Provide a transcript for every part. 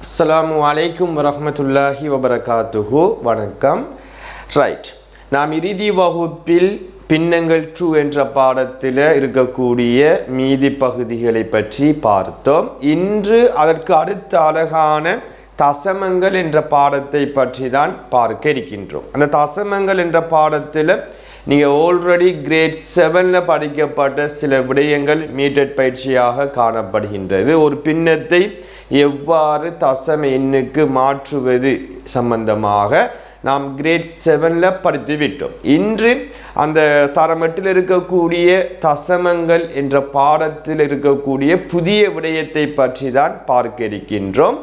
அஸ்ஸலாமு அலைக்கும் வரஹ்மத்துல்லாஹி வபரகாத்துஹு. வணக்கம். ரைட், நாம் இறுதி வகுப்பில் பின்னங்கள் 2 என்ற பாடத்தில் இருக்கக்கூடிய மீதி பகுதிகளை பற்றி பார்த்தோம். இன்று அதற்கு அடுத்த அழகான தசமங்கள் என்ற பாடத்தை பற்றி தான் பார்க்க இருக்கின்றோம். அந்த தசமங்கள் என்ற பாடத்தில் நீங்கள் ஆல்ரெடி கிரேட் 7 படிக்கப்பட்ட சில விடயங்கள் மீட்டட் பயிற்சியாக காணப்படுகின்றது. ஒரு பின்னத்தை எவ்வாறு தசம எண்ணுக்கு மாற்றுவது சம்பந்தமாக நாம் கிரேட் 7 படித்து விட்டோம். இன்று அந்த தரமட்டில் இருக்கக்கூடிய தசமங்கள் என்ற பாடத்தில் இருக்கக்கூடிய புதிய விடயத்தை பற்றி தான் பார்க்க இருக்கின்றோம்.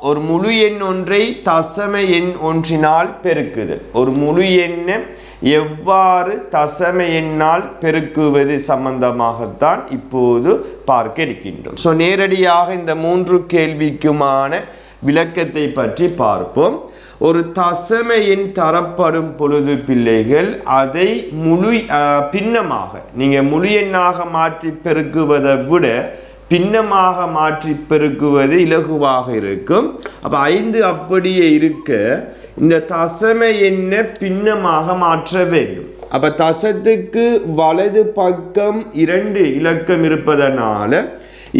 ஒரு முழு எண் ஒன்றை தசம எண் ஒன்றினால் பெருக்குதல், ஒரு முழு எண்ணை எவ்வாறு தசம எண்ணால் பெருக்குவது சம்பந்தமாகத்தான் இப்போது பார்க்க இருக்கின்றோம். ஸோ நேரடியாக இந்த 3 கேள்விக்குமான விளக்கத்தை பற்றி பார்ப்போம். ஒரு தசம எண் தரப்படும் பொழுது பிள்ளைகள் அதை முழு பின்னமாக நீங்கள் முழு எண்ணாக மாற்றி பெருக்குவதை விட பின்னமாக மாற்றி பெருக்குவது இலகுவாக இருக்கும். அப்போ 5 அப்படியே இருக்க இந்த தசம எண்ணை பின்னமாக மாற்ற வேண்டும். அப்போ தசத்துக்கு வலது பக்கம் 2 இலக்கம் இருப்பதனால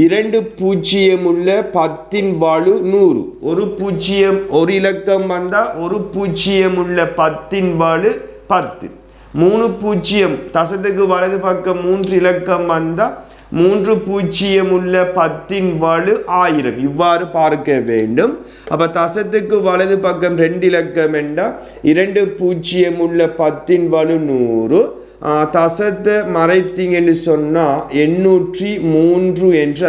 2 பூஜ்ஜியம் உள்ள 10 வலு 100, ஒரு பூஜ்ஜியம் ஒரு இலக்கம் வந்தால் ஒரு பூஜ்ஜியம் உள்ள 10 வலு 10, 3 பூஜ்ஜியம் தசத்துக்கு வலது பக்கம் 3 இலக்கம் வந்தால் 3 பூஜ்ஜியம் உள்ள 10 வலு 1000, இவ்வாறு பார்க்க வேண்டும். அப்போ தசத்துக்கு வலது பக்கம் 2 இலக்கம் என்றால் 2 பூஜ்ஜியம் உள்ள 10 வலு 100. தசத்தை மறைத்தீங்கன்னு சொன்னால் 803 என்ற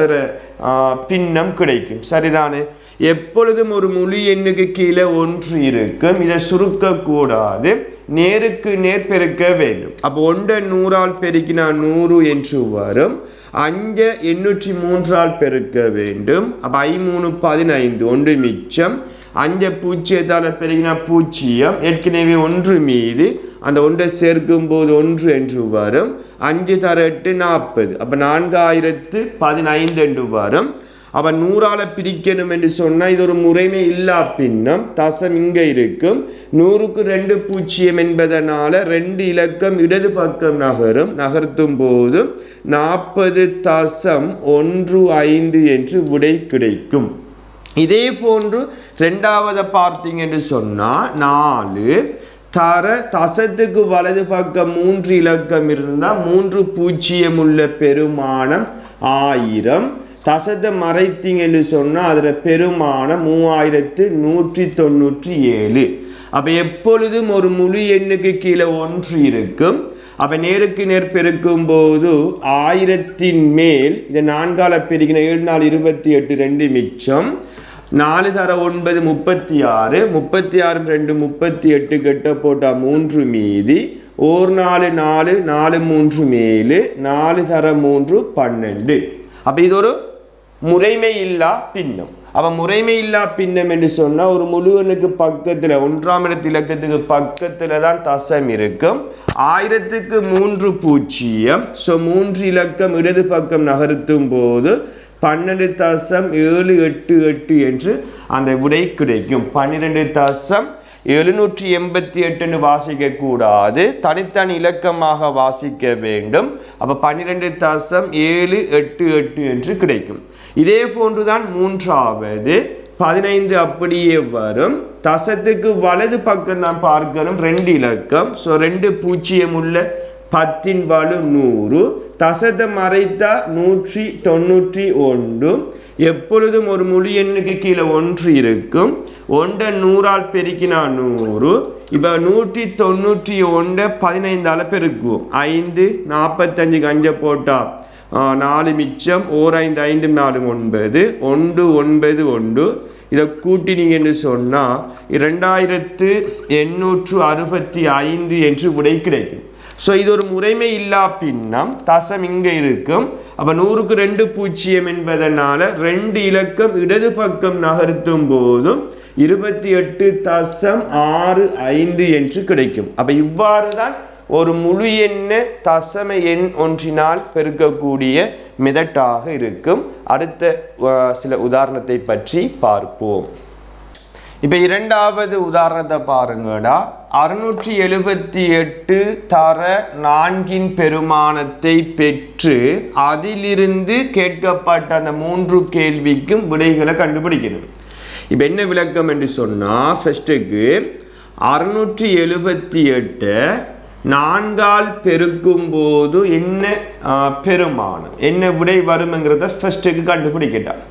பின்னம் கிடைக்கும். சரிதானே? எப்பொழுதும் ஒரு முழு எண்ணுக்கு கீழே 1 இருக்கும். இதை சுருக்கக்கூடாது, நேருக்கு நேர் பெருக்க வேண்டும். அப்போ 1 100ஆல் பெருக்கினா 100 என்று வரும். 5 803ஆல் பெருக்க வேண்டும். அப்போ 5 3 15, 1 மிச்சம். 5 பூஜ்ஜியத்தால் பெருக்கினா 0, ஏற்கனவே 1 மீது அந்த 1 சேர்க்கும் போது 1 என்று வரும். 5 தர 8 40, அப்போ 4015 என்று வரும். அப்போ 100ஆல் பிரிக்கணும் என்று சொன்னால் இது ஒரு முறைமை இல்லா பின்னம். தசம் இங்கே இருக்கும். 100க்கு 2 பூஜ்ஜியம் என்பதனால 2 இலக்கம் இடது பக்கம் நகர்த்தும் போது 40.15 என்று விடை கிடைக்கும். இதே போன்று இரண்டாவது பார்த்தீங்க என்று சொன்னால் 4 தர தசத்துக்கு வலது பக்கம் 3 இலக்கம் இருந்தால் 3 பூஜ்ஜியம் உள்ள பெருமானம் 1000. தசத்தை மறைத்தீங்க என்று சொன்னால் அதில் பெருமானம் 3197. அப்போ எப்பொழுதும் ஒரு முழு எண்ணுக்கு கீழே 1 இருக்கும். அப்போ நேருக்கு நேர் பெருக்கும் போது 1000 மேல் இதை 4ஆல் பெருக்கின 7 4 28, 2 மிச்சம். 4 தர 9 36, 36 2 38 கெட்ட போட்டால் 3 மீதி. 1 4 4 4 3 மேலு 4 தர 3 12. அப்போ இது ஒரு முறைமை இல்லா பின்னம். அப்போ முறைமை இல்லா பின்னம் என்று சொன்னால் ஒரு முழு எண்ணுக்கு பக்கத்தில் 1ஆம் இடத்து இலக்கத்துக்கு பக்கத்தில் தான் தசம் இருக்கும். 1000க்கு 3 பூஜ்ஜியம். ஸோ 3 இலக்கம் இடது பக்கம் நகர்த்தும் போது 12.788 என்று அந்த விடை கிடைக்கும். 12.788 என்று வாசிக்க கூடாது, தனித்தனி இலக்கமாக வாசிக்க வேண்டும். அப்போ 12.788 என்று கிடைக்கும். இதே போன்றுதான் மூன்றாவது 15 அப்படியே வரும். தசத்துக்கு வலது பக்கம் தான் பார்க்கணும் 2 இலக்கம். ஸோ 2 பூஜ்ஜியம் உள்ள 10 வலு 100. தசத்தை மறைத்தா 191. எப்பொழுதும் ஒரு முழு எண்ணுக்கு கீழே 1 இருக்கும். 1 100ஆல் பெருக்கினா 100. இப்போ 191 15ஆல் பெருக்குவோம். 5 45 5 போட்டால் 4 மிச்சம். 1 5 5 4 9, 1 9 1. இதை கூட்டினீங்கன்னு சொன்னால் 2865 என்று விடை கிடைக்கும். ஸோ இது ஒரு முறைமை இல்லா பின்னம். தசம் இங்கே இருக்கும். அப்போ 100க்கு 2 பூஜ்ஜியம் என்பதனால 2 இலக்கம் இடது பக்கம் நகர்த்தும் போதும் 28.65 என்று கிடைக்கும். அப்போ இவ்வாறு தான் ஒரு முழு எண்ணை தசம எண் ஒன்றினால் பெருக்கக்கூடிய மெதட்டாக இருக்கும். அடுத்த சில உதாரணத்தை பற்றி பார்ப்போம். இப்போ இரண்டாவது உதாரணத்தை பாருங்கடா. 678 தர 4 பெருமானத்தை பெற்று அதிலிருந்து கேட்கப்பட்ட அந்த 3 கேள்விக்கும் விடைகளை கண்டுபிடிக்கணும். இப்போ என்ன விளக்கம் என்று சொன்னால், ஃபர்ஸ்ட்டுக்கு 678 4ஆல் பெருக்கும் போது என்ன பெருமானம், என்ன விடை வரும்ங்கிறத ஃபர்ஸ்ட்டுக்கு கண்டுபிடிக்கிட்டான்.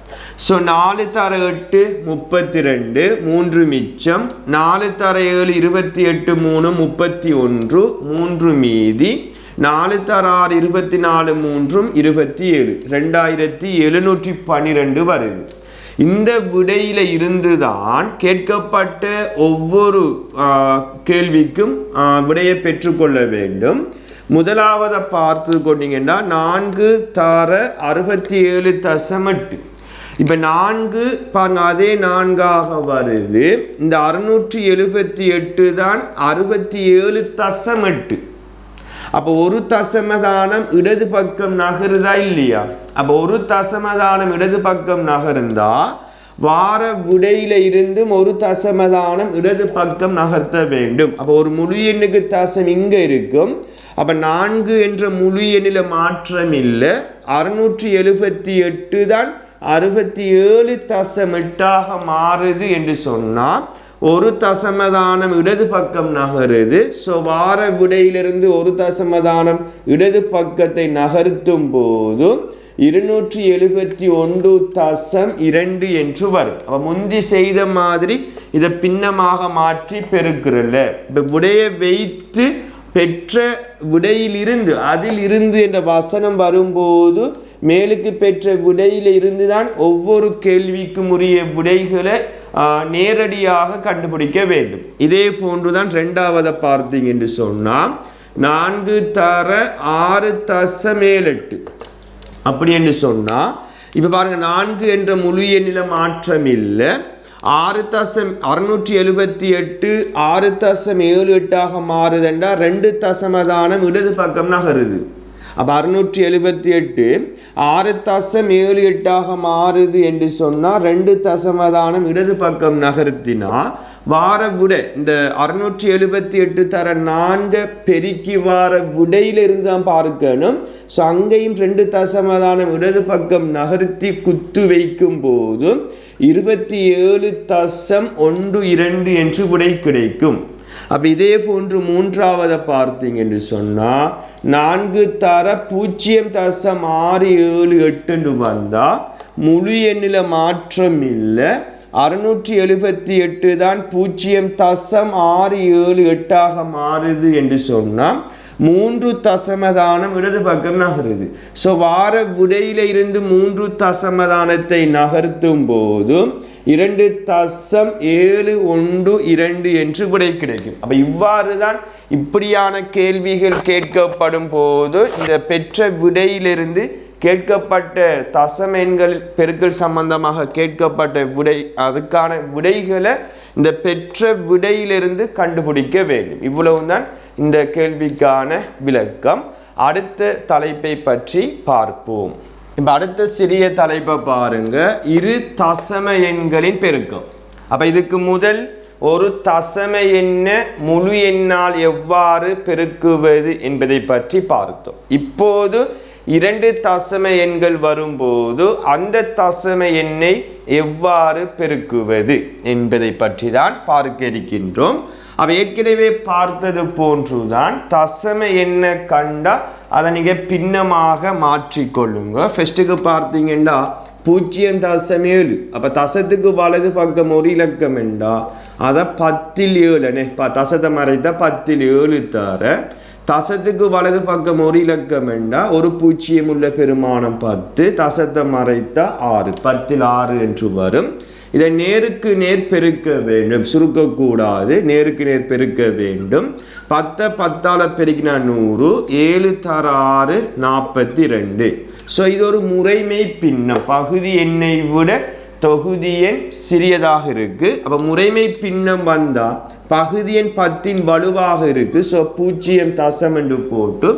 ஸோ 4 தர 8 32, 3 மிச்சம். 4 தர 7 28, 3 31, 3 மீதி. 4 தர 6 24, 3 27, 2712 வருது. இந்த விடையில இருந்துதான் கேட்கப்பட்ட ஒவ்வொரு கேள்விக்கும் விடையை பெற்றுக்கொள்ள வேண்டும். முதலாவதை பார்த்து கொண்டீங்கன்னா 4 தர 67.8. இப்போ 4 பாருங்க, அதே 4ஆக வருது. இந்த 678 தான் 67.8. அப்போ ஒரு தசமதானம் இடது பக்கம் நகருதா இல்லையா? அப்போ ஒரு தசமதானம் இடது பக்கம் நகர்ந்தா வார விடையில இருந்தும் ஒரு தசமதானம் இடது பக்கம் நகர்த்த வேண்டும். அப்போ ஒரு முழு எண்ணுக்கு தசம் இங்க இருக்கும். அப்ப 4 என்ற முழு எண்ணில மாற்றம் இல்லை. 678 தான் 67.8ஆக மாறுது என்று சொன்னா ஒரு தசமதானம் இடது பக்கம் நகருது. ஸோ வார விடையிலிருந்து ஒரு தசமதானம் இடது பக்கத்தை நகர்த்தும் போது 271.2 என்று வரும். அப்ப முந்தி செய்த மாதிரி இதை பின்னமாக மாற்றி பெருக்கிறல்ல. இப்ப விடையை வைத்து பெற்ற விடையிலிருந்து அதில் இருந்து என்ற வசனம் வரும்போது மேலுக்கு பெற்ற விடையில இருந்துதான் ஒவ்வொரு கேள்விக்கும் உரிய விடைகளை நேரடியாக கண்டுபிடிக்க வேண்டும். இதே போன்றுதான் இரண்டாவதை பார்த்தீங்க என்று சொன்னா 4 தர 6.8 அப்படி என்று சொன்னா இப்ப பாருங்க 4 என்ற முழு எண்ணில மாற்றம் இல்லை. 678 6.78 மாறுதுண்டா 2 தசமதானம் இடது பக்கம் நகருது. அப்ப 678 6.78 மாறுது என்று சொன்னா 2 தசமதானம் இடது பக்கம் நகர்த்தினா வார விடை இந்த 678 தர 4 பெருக்கி வார விடையில இருந்து தான் பார்க்கணும். ஸோ அங்கேயும் 2 தசமதானம் இடது பக்கம் நகர்த்தி குத்து வைக்கும் போது 27.12 என்று விடை கிடைக்கும். அப்ப இதே போன்று மூன்றாவதை பார்த்தீங்க என்று சொன்னா 4 தர 0.678 வந்தா முழு எண்ணில மாற்றம் இல்லை. 678 தான் 0.678 மாறுது என்று சொன்னா 3 தசமதானம் இடது பக்கம் நகருது. ஸோ வார விடையில இருந்து 3 தசமதானத்தை நகர்த்தும் போது 2.712 என்று விடை கிடைக்கும். அப்ப இவ்வாறு தான் இப்படியான கேள்விகள் கேட்கப்படும் போது இந்த பெற்ற விடையிலிருந்து கேட்கப்பட்ட தசம எண்கள் பெருக்கல் சம்பந்தமாக கேட்கப்பட்ட விடை அதுக்கான விடைகளை இந்த பெற்ற விடையிலிருந்து கண்டுபிடிக்க வேண்டும். இவ்வளவுதான் இந்த கேள்விக்கான விளக்கம். அடுத்த தலைப்பை பற்றி பார்ப்போம். இப்ப அடுத்த சிறிய தலைப்பை பாருங்க, இரு தசம எண்களின் பெருக்கம். அப்ப இதுக்கு முதல் ஒரு தசம எண்ணை முழு எண்ணால் எவ்வாறு பெருக்குவது என்பதை பற்றி பார்த்தோம். இப்போது 2 தசம எண்கள் வரும்போது அந்த தசம எண்ணை எவ்வாறு பெருக்குவது என்பதை பற்றி தான் பார்க்க இருக்கின்றோம். அவ ஏற்கனவே பார்த்தது போன்றுதான் தசம எண்ணை கண்டா அதை நீங்க பின்னமாக மாற்றிக்கொள்ளுங்க. ஃபர்ஸ்ட்டுக்கு பார்த்தீங்கன்னா 0.7. அப்ப தசத்துக்கு வலது பக்கம் ஒரு இலக்கம் என்றா அதை 10/7 தசத்தை மறைத்த 10/7 தர தசத்துக்கு வலது பக்கம் ஒரு இலக்கம் என்றா ஒரு 0 உள்ள பெருமானம் 10 தசத்தை மறைத்த 6 10/6 என்று வரும். இதை நேருக்கு நேர் பெருக்க வேண்டும், சுருக்கக்கூடாது, நேருக்கு நேர் பெருக்க வேண்டும். 10 10ஆல பெருக்கினா 100, 7 தர 6 42. ஸோ இது ஒரு முறைமை பின்னம். பகுதி எண்ணை விட தொகுதி எண் சிறியதாக இருக்கு. அப்ப முறைமை பின்னம் வந்தா பகுதி எண் 10 வலுவாக இருக்கு. ஸோ 0 தசம் என்று போட்டு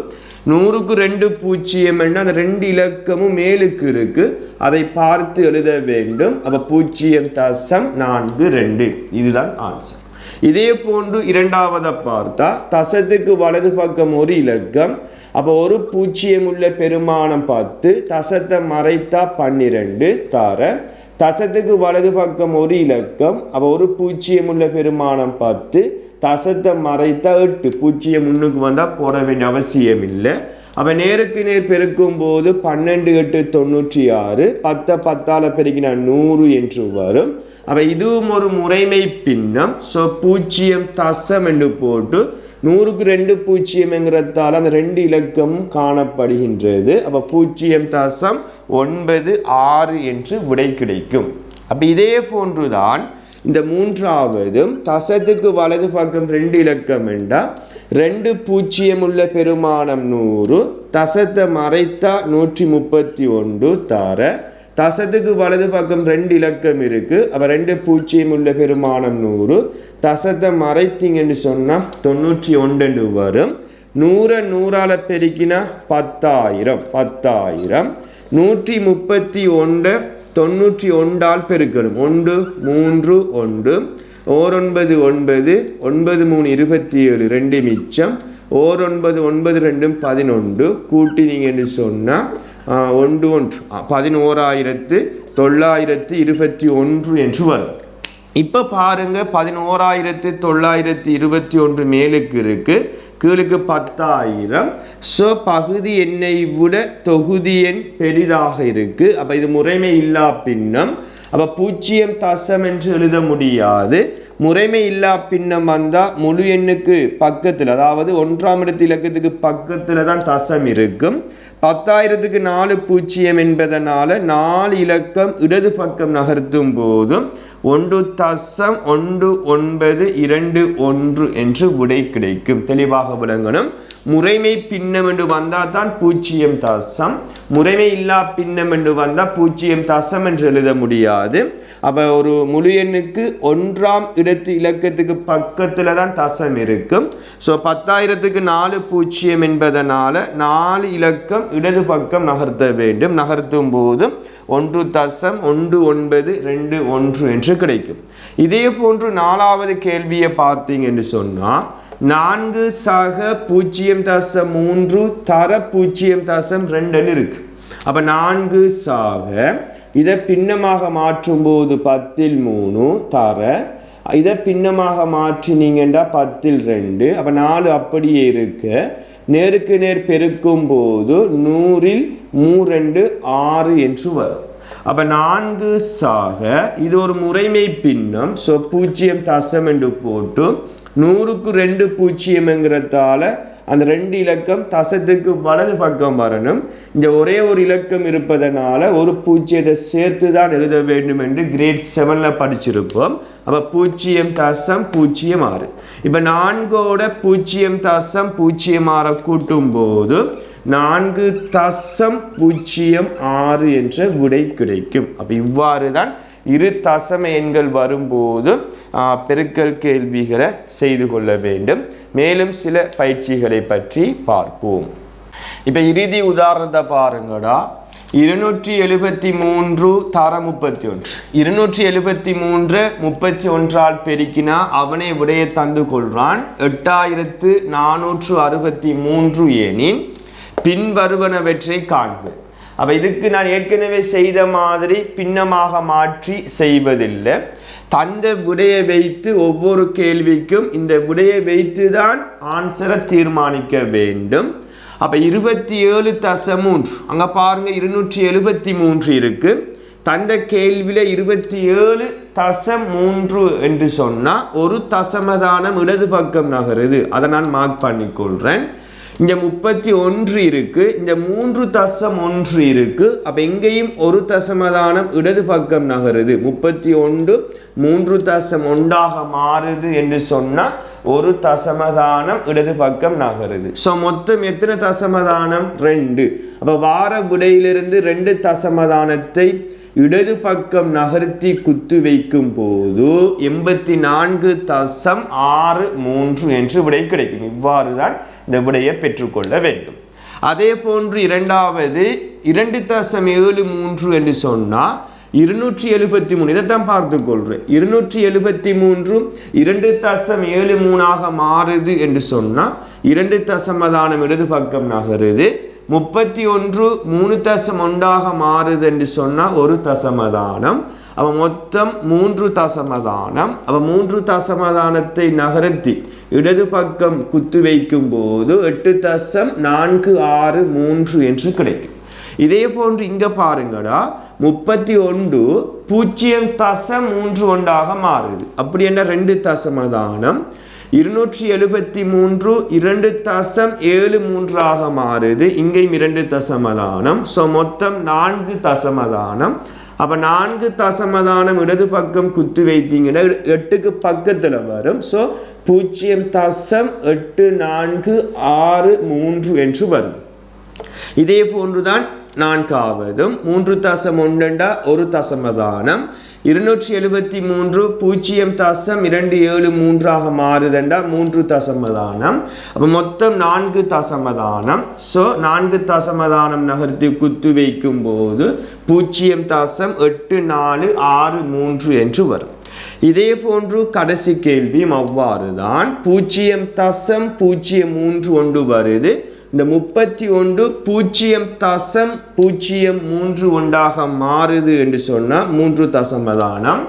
100க்கு 2 பூஜ்ஜியம் என்ற அந்த 2 இலக்கமும் மேலுக்கு இருக்கு, அதை பார்த்து எழுத வேண்டும். அப்ப 0.42 இதுதான் ஆன்சர். இதே போன்று இரண்டாவதை பார்த்தா தசத்துக்கு வலது பக்கம் ஒரு இலக்கம், அப்போ ஒரு பூஜ்ஜியம் உள்ள பெருமானம் 10, தசத்தை மறைத்தா 12 தர. தசத்துக்கு வலது பக்கம் ஒரு இலக்கம், அப்போ ஒரு பூஜ்ஜியம் உள்ள பெருமானம் 10, தசத்தை மறைத்தா 8, பூஜ்ஜியம் முன்னுக்கு வந்தால் போட வேண்டிய அவசியம் இல்லை. அப்போ நேருக்கு நேர் பெருக்கும் போது 12 8 96, 10 10ஆல் பெருக்கினா 100 என்று வரும். அப்போ இதுவும் ஒரு முறைமை பின்னம். ஸோ 0 தசம் என்று போட்டு 100க்கு 2 பூஜ்ஜியம்ங்கிறதால அந்த 2 இலக்கமும் காணப்படுகின்றது. அப்போ 0.96 என்று விடை கிடைக்கும். அப்போ இதே போன்றுதான் இந்த மூன்றாவதும் தசத்துக்கு வலது பக்கம் 2 இலக்கம் என்றால் 2 பூஜ்ஜியம் உள்ள பெருமானம் 100, தசத்தை மறைத்தா 131 தர. தசத்துக்கு வலது பக்கம் 2 இலக்கம் இருக்கு, அப்ப 2 பூஜ்ஜியம் உள்ள பெருமானம் 100, தசத்தை மறைத்தீங்கன்னு சொன்னா 91 வரும். 100 100ஆல பெருக்கினா 10,000 10,000. 131 91ஆல் பெருக்கணும். 1 3 1 ஓர் 9 9 9 3 27 2 மிச்சம். ஓர் 9 9 2 11 கூட்டினீங்கன்னு சொன்னா 1 1 11,921 என்று வரும். இப்போ பாருங்க 11,921 மேலுக்கு இருக்கு, கீழுக்கு 10,000. ஸோ பகுதி எண்ணை விட தொகுதி எண் பெரிதாக இருக்கு. அப்போ இது முறைமை இல்லா பின்னம். அப்போ 0 தசம் என்று எழுத முடியாது. முறைமை இல்லா பின்னம் வந்தால் முழு எண்ணுக்கு பக்கத்தில், அதாவது 1ஆம் இடத்து இலக்கத்துக்கு பக்கத்தில் தான் தசம் இருக்கும். 10,000க்கு 4 பூஜ்ஜியம் என்பதனால 4 இலக்கம் இடது பக்கம் நகர்த்தும் போதும் 1.1921 என்று விடை கிடைக்கும். தெளிவாக விளங்கணும். முறைமை பின்னம் என்று வந்தால் தான் 0 தசம், முறைமை இல்லா பின்னம் என்று வந்தால் 0 தசம் என்று எழுத முடியாது. அப்போ ஒரு முழு எண்ணுக்கு 1ஆம் இடத்து இலக்கத்துக்கு பக்கத்தில் தான் தசம் இருக்கும். ஸோ 10,000க்கு 4 பூஜ்ஜியம் என்பதனால 4 இலக்கம் இடது பக்கம் நகர்த்த வேண்டும். நகர்த்தும் போது 1.1921 என்று கிடைக்கும். இதே போன்று 4வது கேள்வியை பார்த்தீங்க என்று சொன்னால் 4 சக 0.3 தர 0.2 இருக்கு. அப்போ 4 சாக இதை பின்னமாக மாற்றும் போது 10ல் 3 தர, இதை பின்னமாக மாற்றினீங்கன்னா 10ல் 2, அப்போ 4 அப்படியே இருக்கு. நேருக்கு நேர் பெருக்கும் போது 100ல் 3 6 என்று வரும். அப்போ 4 சாக இது ஒரு முறைமை பின்னம். ஸோ 0 தசம் என்று போட்டு 100க்கு 2 பூஜ்ஜியம்ங்கிறதால அந்த 2 இலக்கம் தசத்துக்கு வலது பக்கம் வரணும். இந்த ஒரே ஒரு இலக்கம் இருப்பதனால ஒரு பூஜ்ஜியத்தை சேர்த்து தான் எழுத வேண்டும் என்று கிரேட் 7ல் படிச்சிருப்போம். அப்போ 0.06. இப்போ 4ஓட 0.06 கூட்டும் போது 4.06 என்ற விடை கிடைக்கும். அப்போ இவ்வாறு தான் இரு தசம எண்கள் வரும்போது பெருக்கல் கேள்விகளை செய்து கொள்ள வேண்டும். மேலும் சில பயிற்சிகளை பற்றி பார்ப்போம். இப்போ இறுதி உதாரணத்தை பாருங்கடா. 273 தர 31, 273 31ஆல் பெருக்கினா அவனை விடையை தந்து கொள்றான். 8463 எனின் பின் வருவனவற்றை காண்பு. அப்போ இதுக்கு நான் ஏற்கனவே செய்த மாதிரி பின்னமாக மாற்றி செய்வதில்லை. தந்த விடையை வைத்து ஒவ்வொரு கேள்விக்கும் இந்த விடையை வைத்து தான் ஆன்சரை தீர்மானிக்க வேண்டும். அப்போ 27.3 அங்கே பாருங்க 273 இருக்கு. தந்த கேள்வியில் 27.3 என்று சொன்னால் ஒரு தசமதானம் இடது பக்கம் நகருது. அதை நான் மார்க் பண்ணிக்கொள்கிறேன். இங்கே 31 இருக்கு, இந்த 3.1 இருக்கு. அப்போ எங்கேயும் ஒரு தசமதானம் இடது பக்கம் நகருது. 31 3.1 மாறுது என்று சொன்னால் ஒரு தசமதானம் இடது பக்கம் நகருது. ஸோ மொத்தம் எத்தனை தசமதானம்? 2. அப்போ வார விடையிலிருந்து 2 தசமதானத்தை இடது பக்கம் நகர்த்தி குத்து வைக்கும் போது 84.63 என்று விடை கிடைக்கும். இவ்வாறு தான் இந்த விடையை பெற்றுக்கொள்ள வேண்டும். அதே போன்று இரண்டாவது 2.73 என்று சொன்னால் 273, இதைத்தான் பார்த்து கொள்றேன். 273 2.73 மாறுது என்று சொன்னால் 2 தசமதானம் இடது பக்கம் நகருது. 31 3.1 மாறுது என்று சொன்னால் 1 தசமதானம். அப்போ மொத்தம் 3 தசமதானம். அப்போ 3 தசமதானத்தை நகர்த்தி இடது பக்கம் குத்து வைக்கும் போது 8.463 என்று கிடைக்கும். இதே போன்று இங்க பாருங்கடா 31 0.31 மாறுது. அப்படி என்ன 2 தசமதானம். 273 2.73 மாறுது. இங்கேயும் 2 தசமதானம். ஸோ மொத்தம் 4 தசமதானம். அப்போ 4 தசமதானம் இடது பக்கம் குத்து வைத்தீங்கன்னா 8க்கு பக்கத்தில் வரும். ஸோ 0.8463 என்று வரும். இதே போன்றுதான் நான்காவதும் 3.1 1 தசமதானம். 273 0.273 மாறுதண்டா 3 தசமதானம். அப்போ மொத்தம் 4 தசமதானம். ஸோ 4 தசமதானம் நகர்த்தி குத்து வைக்கும் போது 0.8463 என்று வரும். இதே போன்று கடைசி கேள்வியும் அவ்வாறு தான் 0.01 வருது. இந்த 31 0.031 மாறுது என்று சொன்னால் 3 தசமதானம்.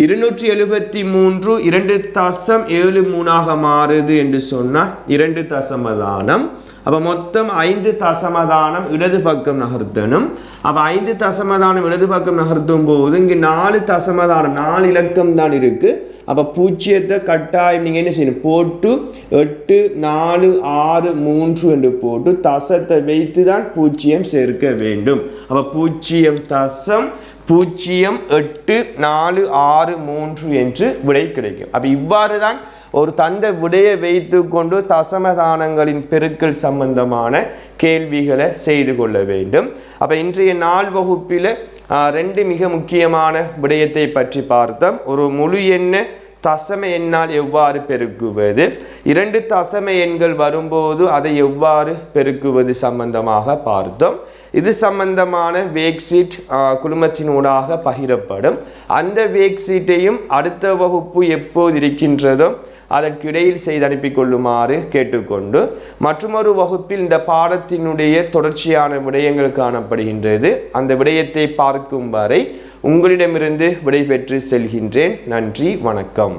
273 2.73 மாறுது என்று சொன்னால் 2 தசமதானம். அப்போ மொத்தம் 5 தசமதானம் இடது பக்கம் நகர்த்தணும். அப்போ 5 தசமதானம் இடது பக்கம் நகர்த்தும் போது இங்கே 4 தசமதானம் 4 இலக்கம் தான் இருக்கு. அப்போ 0 கட்டாயம் நீங்கள் என்ன செய்யணும் போட்டு 8 4 6 3 என்று போட்டு தசத்தை வைத்து தான் 0 சேர்க்க வேண்டும். அப்போ 0.0846 என்று விடை கிடைக்கும். அப்போ இவ்வாறு தான் ஒரு தந்த விடையை வைத்து கொண்டு தசமதானங்களின் பெருக்கல் சம்பந்தமான கேள்விகளை செய்து கொள்ள வேண்டும். அப்போ இன்றைய நாள் வகுப்பில் 2 மிக முக்கியமான விடயத்தை பற்றி பார்த்தோம். ஒரு முழு எண்ணை தசம எண்ணால் எவ்வாறு பெருக்குவது, 2 தசம எண்கள் வரும்போது அதை எவ்வாறு பெருக்குவது சம்பந்தமாக பார்த்தோம். இது சம்பந்தமான வேக் சீட் குழுமத்தினூடாக பகிரப்படும். அந்த வேக் சீட்டையும் அடுத்த வகுப்பு எப்போது இருக்கின்றதோ அதற்கிடையில் செய்து அனுப்பி கொள்ளுமாறு கேட்டுக்கொண்டு மற்றொரு வகுப்பில் இந்த பாடத்தினுடைய தொடர்ச்சியான விடயங்கள் காணப்படுகின்றது. அந்த விடயத்தை பார்க்கும் வரை உங்களிடமிருந்து விடைபெற்று செல்கின்றேன். நன்றி, வணக்கம்.